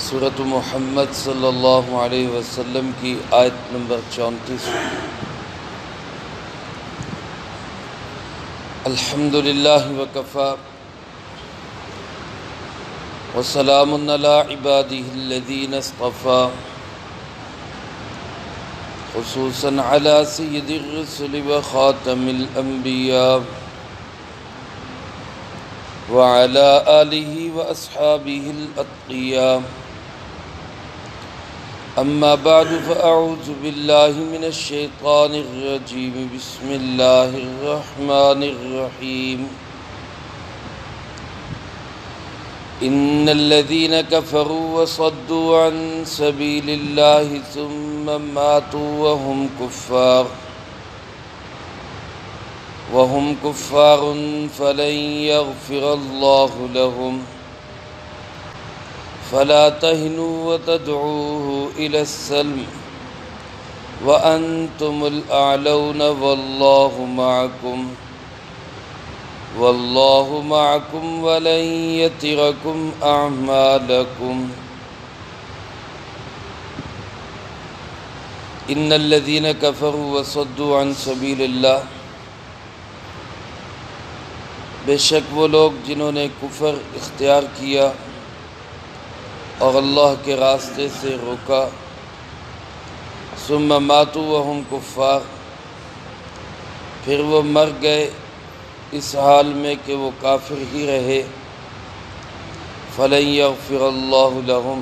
سورۃ محمد صلی اللہ علیہ وسلم کی آیت نمبر 34۔ الحمدللہ وکفی وسلام علی عبادہ الذین اصطفی، خصوصاً علی سید الرسل وخاتم الانبیاء وعلى آلہ واصحابہ الاتقیاء۔ اما بعد فاعوذ باللہ من الشیطان الرجیم، بسم اللہ الرحمن الرحیم۔ ان الذین کفروا وصدوا عن سبیل اللہ ثم ماتوا وهم كفار فلن يغفر الله لهم، فلا تهنوا وتدعوا إلى السلم وأنتم الأعلون والله معكم ولن يتركم أعمالكم۔ ان الذين كفروا وصدوا عن سبيل الله، بے شک وہ لوگ جنہوں نے کفر اختیار کیا اور اللہ کے راستے سے روکا، ثم ماتوا وهم کفار، پھر وہ مر گئے اس حال میں کہ وہ کافر ہی رہے، فلن یغفر اللہ لهم،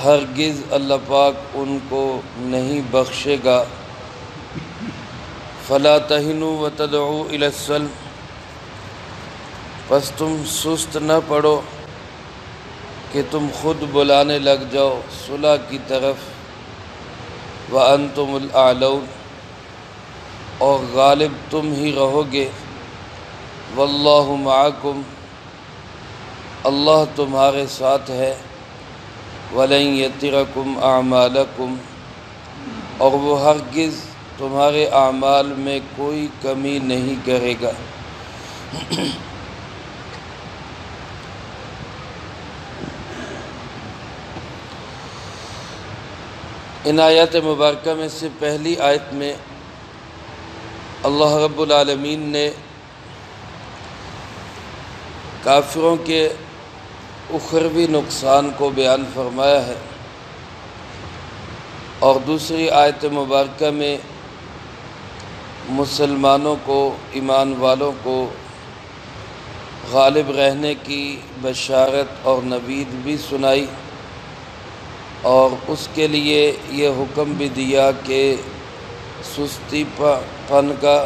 ہرگز اللہ پاک ان کو نہیں بخشے گا۔ فلا تہنوا وتدعوا الی السلم، پس تم سست نہ پڑو کہ تم خود بلانے لگ جاؤ صلح کی طرف، وَأَنْتُمُ الْأَعْلَوْنَ، اور غالب تم ہی رہو گے، وَاللَّهُ مَعَكُمْ، اللہ تمہارے ساتھ ہے، وَلَنْ يَتِرَكُمْ أَعْمَالَكُمْ، اور وہ ہرگز تمہارے اعمال میں کوئی کمی نہیں کرے گا۔ ان آیات مبارکہ میں سے پہلی آیت میں اللہ رب العالمین نے کافروں کے اخروی نقصان کو بیان فرمایا ہے، اور دوسری آیت مبارکہ میں مسلمانوں کو، ایمان والوں کو غالب رہنے کی بشارت اور نوید بھی سنائی، اور اس کے لیے یہ حکم بھی دیا کہ سستی پن کا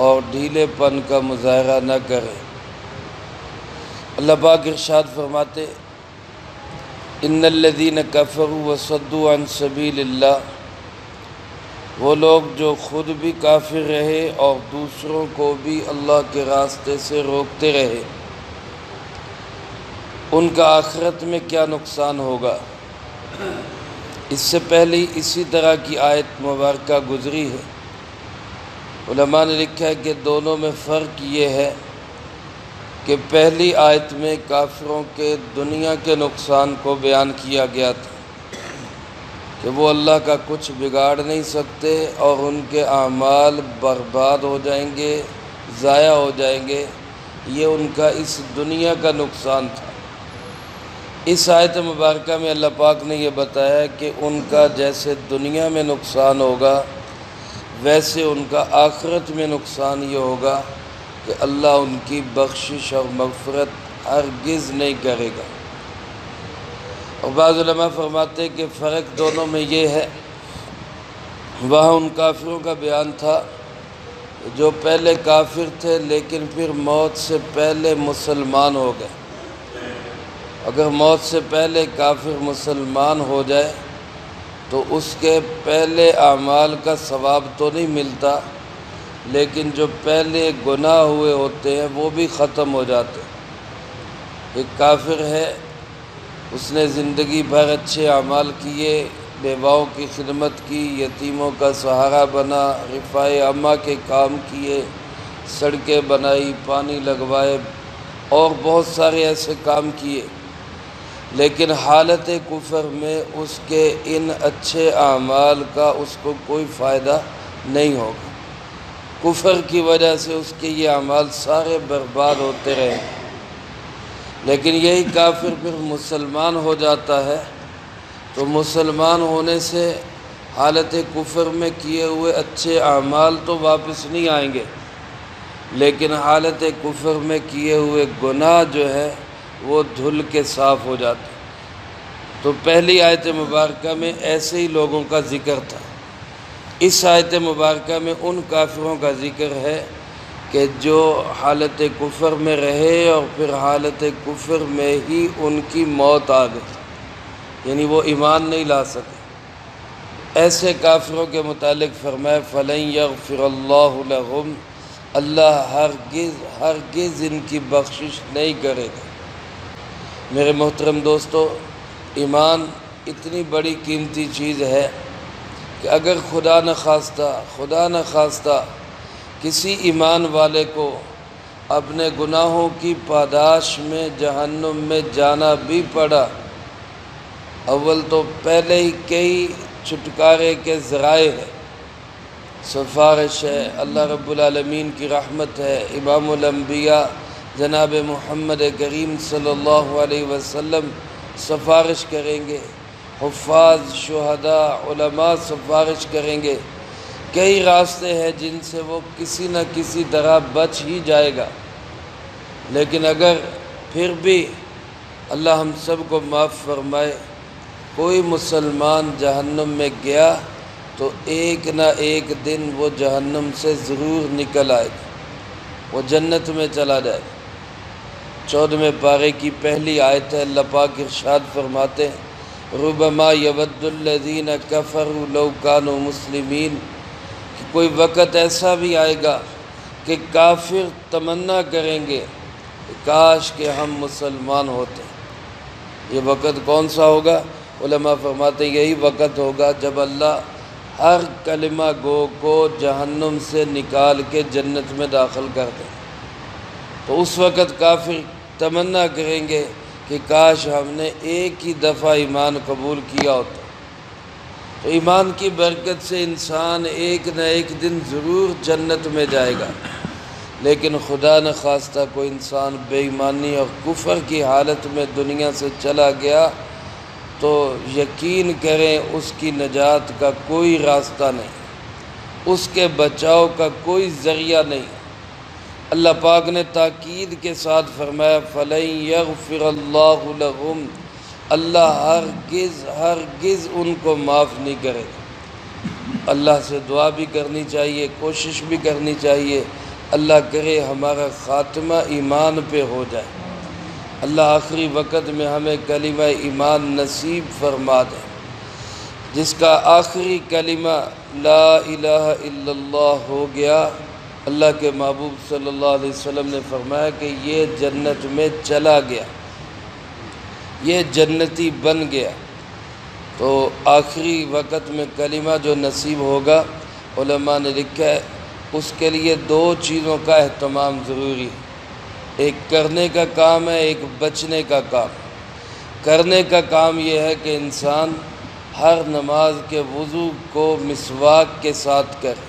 اور ڈھیلے پن کا مظاہرہ نہ کرے۔ اللہ پاک ارشاد فرماتے، ان الذین کفروا وصدوا عن سبیل اللہ، وہ لوگ جو خود بھی کافر رہے اور دوسروں کو بھی اللہ کے راستے سے روکتے رہے، ان کا آخرت میں کیا نقصان ہوگا۔ اس سے پہلے اسی طرح کی آیت مبارکہ گزری ہے۔ علماء نے لکھا ہے کہ دونوں میں فرق یہ ہے کہ پہلی آیت میں کافروں کے دنیا کے نقصان کو بیان کیا گیا تھا کہ وہ اللہ کا کچھ بگاڑ نہیں سکتے اور ان کے اعمال برباد ہو جائیں گے، ضائع ہو جائیں گے، یہ ان کا اس دنیا کا نقصان تھا۔ اس آیت مبارکہ میں اللہ پاک نے یہ بتایا کہ ان کا جیسے دنیا میں نقصان ہوگا، ویسے ان کا آخرت میں نقصان یہ ہوگا کہ اللہ ان کی بخشش اور مغفرت ہرگز نہیں کرے گا۔ اور بعض علماء فرماتے کہ فرق دونوں میں یہ ہے، وہاں ان کافروں کا بیان تھا جو پہلے کافر تھے لیکن پھر موت سے پہلے مسلمان ہو گئے۔ اگر موت سے پہلے کافر مسلمان ہو جائے تو اس کے پہلے اعمال کا ثواب تو نہیں ملتا، لیکن جو پہلے گناہ ہوئے ہوتے ہیں وہ بھی ختم ہو جاتے۔ ایک کافر ہے، اس نے زندگی بھر اچھے اعمال کیے، بیواؤں کی خدمت کی، یتیموں کا سہارا بنا، رفاع عامہ کے کام کیے، سڑکیں بنائی، پانی لگوائے اور بہت سارے ایسے کام کیے، لیکن حالت کفر میں اس کے ان اچھے اعمال کا اس کو کوئی فائدہ نہیں ہوگا۔ کفر کی وجہ سے اس کے یہ اعمال سارے برباد ہوتے رہیں گے۔ لیکن یہی کافر پھر مسلمان ہو جاتا ہے تو مسلمان ہونے سے حالت کفر میں کیے ہوئے اچھے اعمال تو واپس نہیں آئیں گے، لیکن حالت کفر میں کیے ہوئے گناہ جو ہے وہ دھل کے صاف ہو جاتے ہیں۔ تو پہلی آیت مبارکہ میں ایسے ہی لوگوں کا ذکر تھا۔ اس آیت مبارکہ میں ان کافروں کا ذکر ہے کہ جو حالت کفر میں رہے اور پھر حالت کفر میں ہی ان کی موت آ گئی، یعنی وہ ایمان نہیں لا سکے۔ ایسے کافروں کے متعلق فرمایا فَلَن يَغْفِرَ اللَّهُ لَهُمْ، اللہ ہرگز ان کی بخشش نہیں کرے گا۔ میرے محترم دوستو، ایمان اتنی بڑی قیمتی چیز ہے کہ اگر خدا نخواستہ کسی ایمان والے کو اپنے گناہوں کی پاداش میں جہنم میں جانا بھی پڑا، اول تو پہلے ہی کئی چھٹکارے کے ذرائع ہے، سفارش ہے، اللہ رب العالمین کی رحمت ہے، امام الانبیاء جناب محمد کریم صلی اللہ علیہ وسلم سفارش کریں گے، حفاظ، شہداء، علماء سفارش کریں گے، کئی راستے ہیں جن سے وہ کسی نہ کسی طرح بچ ہی جائے گا۔ لیکن اگر پھر بھی اللہ ہم سب کو معاف فرمائے کوئی مسلمان جہنم میں گیا تو ایک نہ ایک دن وہ جہنم سے ضرور نکل آئے گا، وہ جنت میں چلا جائے گا۔ 14ویں پارے کی پہلی آیت ہے، اللہ پاک ارشاد فرماتے ہیں ربما یود الذین کفروا لو کانوا مسلمین، کہ کوئی وقت ایسا بھی آئے گا کہ کافر تمنا کریں گے کہ کاش کہ ہم مسلمان ہوتے۔ یہ وقت کون سا ہوگا؟ علماء فرماتے ہیں یہی وقت ہوگا جب اللہ ہر کلمہ گو کو جہنم سے نکال کے جنت میں داخل کر دیں، تو اس وقت کافر تمنا کریں گے کہ کاش ہم نے ایک ہی دفعہ ایمان قبول کیا ہوتا۔ تو ایمان کی برکت سے انسان ایک نہ ایک دن ضرور جنت میں جائے گا، لیکن خدا نخواستہ کوئی انسان بے ایمانی اور کفر کی حالت میں دنیا سے چلا گیا تو یقین کریں اس کی نجات کا کوئی راستہ نہیں، اس کے بچاؤ کا کوئی ذریعہ نہیں۔ اللہ پاک نے تاکید کے ساتھ فرمایا فَلَن يَغْفِرَ اللَّهُ لَهُمْ، اللہ ہرگز ان کو معاف نہیں کرے گا۔ اللہ سے دعا بھی کرنی چاہیے، کوشش بھی کرنی چاہیے، اللہ کرے ہمارا خاتمہ ایمان پہ ہو جائے، اللہ آخری وقت میں ہمیں کلمہ ایمان نصیب فرما دے۔ جس کا آخری کلمہ لا الہ الا اللہ ہو گیا، اللہ کے محبوب صلی اللہ علیہ وسلم نے فرمایا کہ یہ جنت میں چلا گیا، یہ جنتی بن گیا۔ تو آخری وقت میں کلمہ جو نصیب ہوگا، علماء نے لکھا ہے اس کے لیے دو چیزوں کا اہتمام ضروری ہے، ایک کرنے کا کام ہے، ایک بچنے کا کام۔ کرنے کا کام یہ ہے کہ انسان ہر نماز کے وضو کو مسواک کے ساتھ کرے۔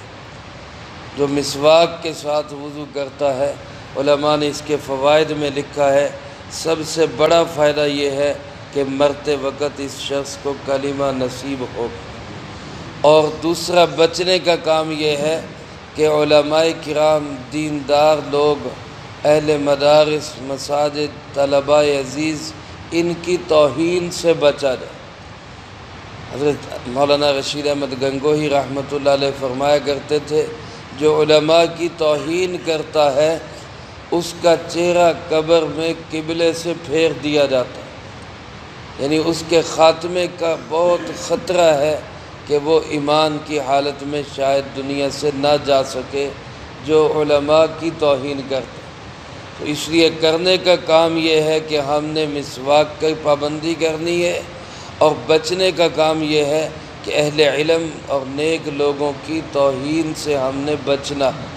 جو مسواک کے ساتھ وضو کرتا ہے، علماء نے اس کے فوائد میں لکھا ہے سب سے بڑا فائدہ یہ ہے کہ مرتے وقت اس شخص کو کلمہ نصیب ہوگا۔ اور دوسرا بچنے کا کام یہ ہے کہ علماء کرام، دیندار لوگ، اہل مدارس، مساجد، طلباء عزیز، ان کی توہین سے بچا جائے۔ حضرت مولانا رشید احمد گنگوہی رحمۃ اللہ علیہ فرمایا کرتے تھے جو علماء کی توہین کرتا ہے اس کا چہرہ قبر میں قبلے سے پھیر دیا جاتا ہے، یعنی اس کے خاتمے کا بہت خطرہ ہے کہ وہ ایمان کی حالت میں شاید دنیا سے نہ جا سکے جو علماء کی توہین کرتا ہے۔ تو اس لیے کرنے کا کام یہ ہے کہ ہم نے مسواک کی پابندی کرنی ہے، اور بچنے کا کام یہ ہے کہ اہل علم اور نیک لوگوں کی توہین سے ہم نے بچنا ہے۔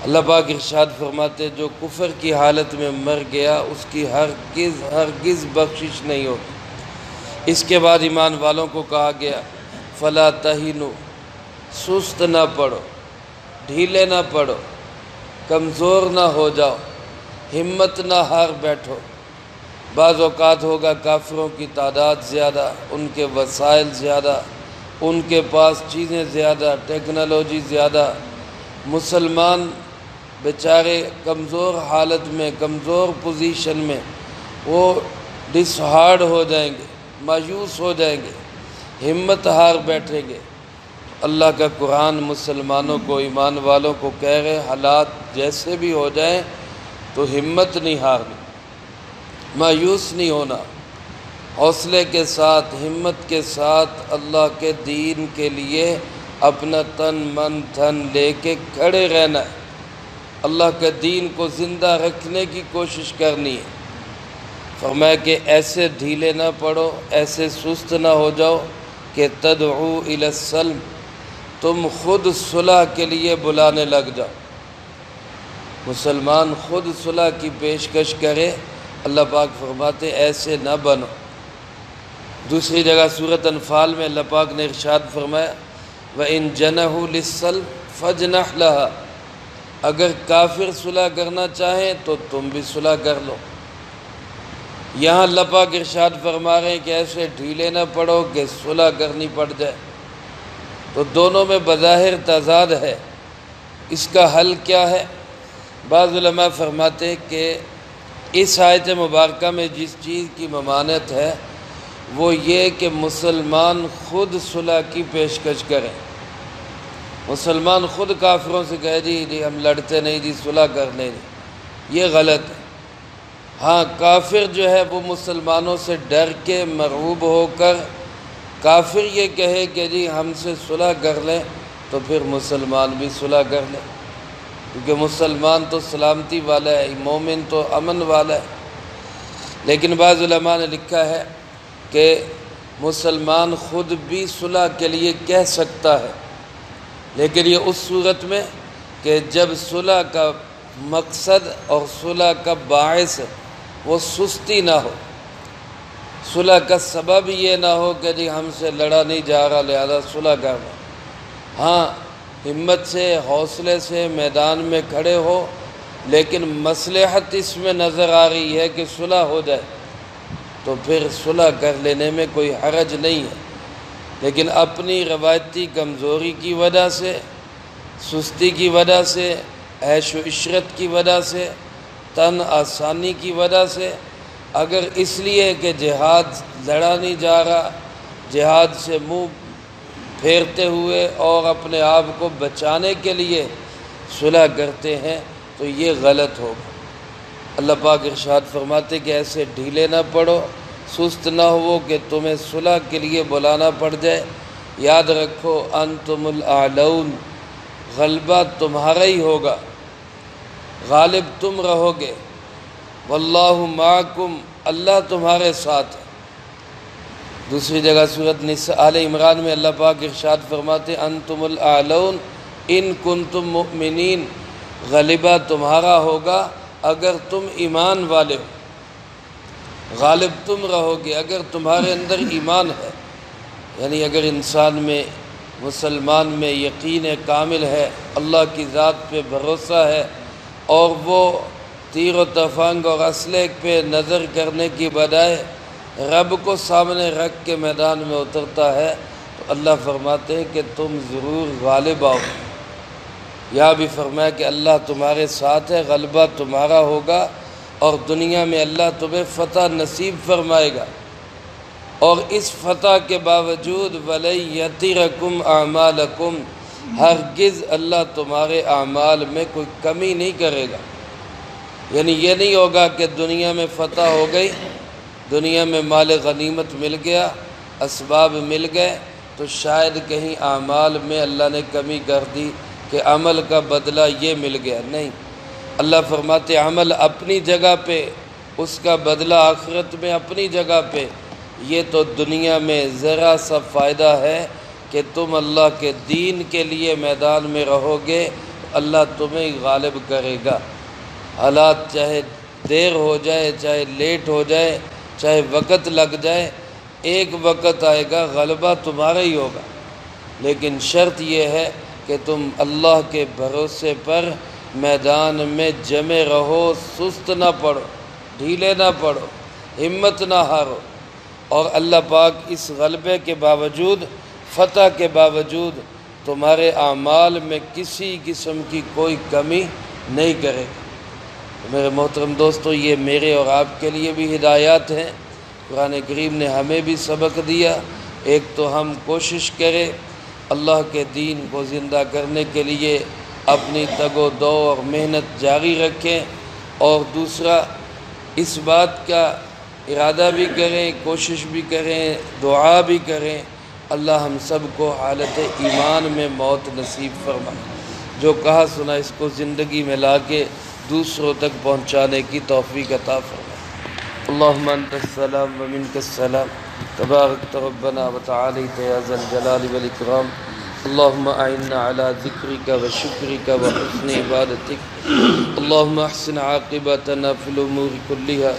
اللہ پاک ارشاد فرماتے جو کفر کی حالت میں مر گیا اس کی ہرگز بخشش نہیں ہوگی۔ اس کے بعد ایمان والوں کو کہا گیا فلا تہینوا، سست نہ پڑو، ڈھیلے نہ پڑو، کمزور نہ ہو جاؤ، ہمت نہ ہار بیٹھو۔ بعض اوقات ہوگا کافروں کی تعداد زیادہ، ان کے وسائل زیادہ، ان کے پاس چیزیں زیادہ، ٹیکنالوجی زیادہ، مسلمان بیچارے کمزور حالت میں، کمزور پوزیشن میں، وہ ڈس ہارڈ ہو جائیں گے، مایوس ہو جائیں گے، ہمت ہار بیٹھیں گے۔ اللہ کا قرآن مسلمانوں کو، ایمان والوں کو کہہ رہے حالات جیسے بھی ہو جائیں تو ہمت نہیں ہارنی، مایوس نہیں ہونا، حوصلے کے ساتھ، ہمت کے ساتھ اللہ کے دین کے لیے اپنا تن من دھن لے کے کھڑے رہنا ہے۔ اللہ کے دین کو زندہ رکھنے کی کوشش کرنی ہے۔ فرمایا کہ ایسے ڈھیلے نہ پڑو، ایسے سست نہ ہو جاؤ کہ تدعو الی السلم، تم خود صلح کے لیے بلانے لگ جاؤ۔ مسلمان خود صلح کی پیشکش کرے، اللہ پاک فرماتے ایسے نہ بنو۔ دوسری جگہ سورۃ انفال میں اللہ پاک نے ارشاد فرمایا وَإِن جَنَحُوا لِلسَّلْمِ فَاجْنَحْ لَهَا، اگر کافر صلح کرنا چاہیں تو تم بھی صلح کر لو۔ یہاں اللہ پاک ارشاد فرما رہے ہیں کہ ایسے ڈھیلے نہ پڑو کہ صلح کرنی پڑ جائے، تو دونوں میں بظاہر تضاد ہے۔ اس کا حل کیا ہے؟ بعض علماء فرماتے ہیں کہ اس آیت مبارکہ میں جس چیز کی ممانعت ہے وہ یہ کہ مسلمان خود صلح کی پیشکش کریں۔ مسلمان خود کافروں سے کہے جی ہم لڑتے نہیں جی، صلح کر لیں جی، یہ غلط ہے۔ ہاں کافر جو ہے وہ مسلمانوں سے ڈر کے مرعوب ہو کر کافر یہ کہے کہ جی ہم سے صلح کر لیں تو پھر مسلمان بھی صلح کر لیں، کیونکہ مسلمان تو سلامتی والا ہے، مومن تو امن والا ہے۔ لیکن بعض علماء نے لکھا ہے کہ مسلمان خود بھی صلح کے لیے کہہ سکتا ہے، لیکن یہ اس صورت میں کہ جب صلح کا مقصد اور صلح کا باعث وہ سستی نہ ہو، صلح کا سبب یہ نہ ہو کہ جی ہم سے لڑا نہیں جا رہا لہذا صلح کرنا۔ ہاں ہمت سے، حوصلے سے میدان میں کھڑے ہو، لیکن مصلحت اس میں نظر آ رہی ہے کہ صلح ہو جائے تو پھر صلح کر لینے میں کوئی حرج نہیں ہے۔ لیکن اپنی روایتی کمزوری کی وجہ سے، سستی کی وجہ سے، عیش و عشرت کی وجہ سے، تن آسانی کی وجہ سے، اگر اس لیے کہ جہاد لڑا نہیں جا رہا، جہاد سے منہ پھیرتے ہوئے اور اپنے آپ کو بچانے کے لیے صلح کرتے ہیں تو یہ غلط ہوگا۔ اللہ پاک ارشاد فرماتے کہ ایسے ڈھیلے نہ پڑو، سست نہ ہو کہ تمہیں صلح کے لیے بلانا پڑ جائے۔ یاد رکھو انتم الاعلون، غلبہ تمہارا ہی ہوگا، غالب تم رہو گے۔ واللہ معکم، اللہ تمہارے ساتھ ہے۔ دوسری جگہ سورۃ نساء آل عمران میں اللہ پاک ارشاد فرماتے انتم الاعلون ان کنتم مؤمنین، غلبہ تمہارا ہوگا اگر تم ایمان والے ہو، غالب تم رہو گے اگر تمہارے اندر ایمان ہے۔ یعنی اگر انسان میں، مسلمان میں یقین کامل ہے، اللہ کی ذات پہ بھروسہ ہے، اور وہ تیر و تفنگ اور اسلحے پہ نظر کرنے کی بجائے رب کو سامنے رکھ کے میدان میں اترتا ہے تو اللہ فرماتے ہیں کہ تم ضرور غالب آؤ۔ یہاں بھی فرمایا کہ اللہ تمہارے ساتھ ہے، غلبہ تمہارا ہوگا، اور دنیا میں اللہ تمہیں فتح نصیب فرمائے گا۔ اور اس فتح کے باوجود وَلَن يَتِرَكُمْ أَعْمَالَكُمْ، ہرگز اللہ تمہارے اعمال میں کوئی کمی نہیں کرے گا۔ یعنی یہ نہیں ہوگا کہ دنیا میں فتح ہو گئی، دنیا میں مال غنیمت مل گیا، اسباب مل گئے، تو شاید کہیں اعمال میں اللہ نے کمی کر دی کہ عمل کا بدلہ یہ مل گیا۔ نہیں، اللہ فرماتے عمل اپنی جگہ پہ، اس کا بدلہ آخرت میں اپنی جگہ پہ۔ یہ تو دنیا میں ذرا سا فائدہ ہے کہ تم اللہ کے دین کے لیے میدان میں رہو گے، اللہ تمہیں غالب کرے گا۔ حالات چاہے دیر ہو جائے، چاہے لیٹ ہو جائے، چاہے وقت لگ جائے، ایک وقت آئے گا غلبہ تمہارا ہی ہوگا۔ لیکن شرط یہ ہے کہ تم اللہ کے بھروسے پر میدان میں جمے رہو، سست نہ پڑو، ڈھیلے نہ پڑو، ہمت نہ ہارو، اور اللہ پاک اس غلبے کے باوجود، فتح کے باوجود تمہارے اعمال میں کسی قسم کی کوئی کمی نہیں کرے گا۔ میرے محترم دوستو، یہ میرے اور آپ کے لیے بھی ہدایات ہیں۔ قرآن کریم نے ہمیں بھی سبق دیا۔ ایک تو ہم کوشش کریں اللہ کے دین کو زندہ کرنے کے لیے اپنی تگ و دو اور محنت جاری رکھیں، اور دوسرا اس بات کا ارادہ بھی کریں، کوشش بھی کریں، دعا بھی کریں، اللہ ہم سب کو حالت ایمان میں موت نصیب فرمائے۔ جو کہا سنا اس کو زندگی میں لا کے دوسروں تک پہنچانے کی توفیق عطا فرمائے۔ اللہم انت السلام ومنک السلام، تبارکت ربنا وتعالیت یا ذا الجلال والاکرام۔ اللہم اعنا علی ذکرک وشکرک وحسن عبادتک۔ اللہم احسن عاقبتنا فی الامور کلها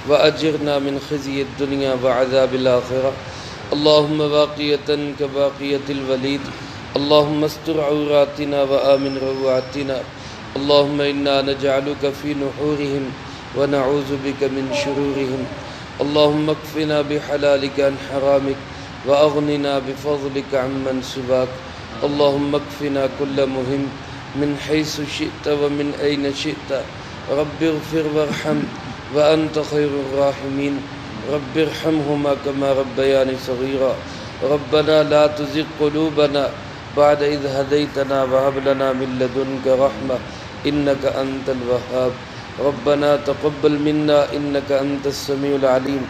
واجرنا من خزی الدنیا وعذاب الآخرہ۔ اللہم باقیتا کباقیت الولید، اللہم استر عوراتنا وآمن روعاتنا۔ اللہم انا نجعلک فی نحورہم ونعوذ بک من شرورہم۔ اللہم اکفنا بحلالک عن حرامک واغننا بفضلک عمن سواک۔ اللہم اکفنا کل مہم من حیث شئت ومن این شئت۔ رب اغفر وارحم وانت خیر الراحمین۔ رب ارحمہما کما ربیانی صغیرا۔ ربنا لا تزغ قلوبنا بعد اذ ہدیتنا وہب لنا من لدنک رحمہ انک انت الوہاب۔ ربنا تقبل منا انك انت السميع العليم